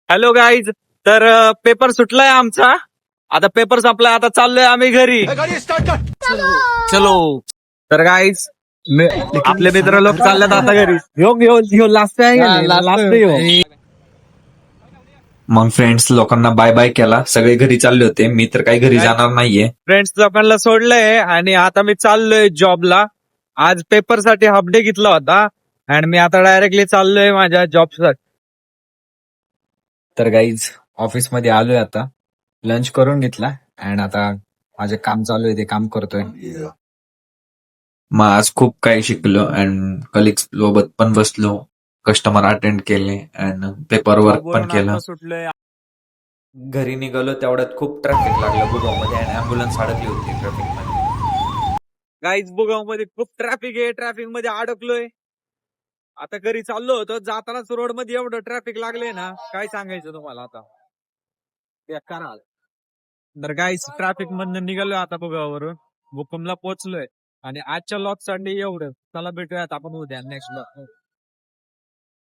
Hello guys. तर paper सुटलाय आमचा. आता पेपर संपलाय, आता चाललोय आम्ही घरी. चलो. तर गाईज आपले मित्र लोक चाललेत आता घरी. ह्यो लास्ट आहे. मग फ्रेंड्स लोकांना बाय बाय केला, सगळे घरी चालले होते. मी तर काही घरी जाणार नाहीये. फ्रेंड्स लोकांना सोडलंय आणि आता मी चाललोय जॉबला. आज पेपर साठी हाफ डे घेतला होता आणि मी आता डायरेक्टली चाललोय माझ्या जॉब साठी. तर गाईज ऑफिस मध्ये आलोय, आता लंच करून घेतला आणि आता माझे काम चालू आहे, ते काम करतोय. मग आज खूप काही शिकलो अँड कलिग्स सोबत पण बसलो, कस्टमर अटेंड केले अँड पेपर वर्क पण केलं. सुटलोय. घरी निघालो तेवढ्यात खूप ट्रॅफिक लागलं बुगावमध्ये आणि अँब्युलन्स अडकली होती ट्रॅफिक मध्ये. गाईज बुगाव मध्ये खूप ट्रॅफिक आहे. ट्रॅफिक मध्ये अडकलोय. आता घरी चाललो होतो, जातानाच रोड मध्ये एवढं ट्रॅफिक लागले ना, काय सांगायचं तुम्हाला आता. बेकार हाल. तर गाईज ट्रॅफिक मधनं निघालोय आता बुगावरून, मुक्कामला पोहोचलोय आणि आजच्या लॉक साठी एवढं. चला भेटूयात आपण उद्या नेक्स्ट लॉक.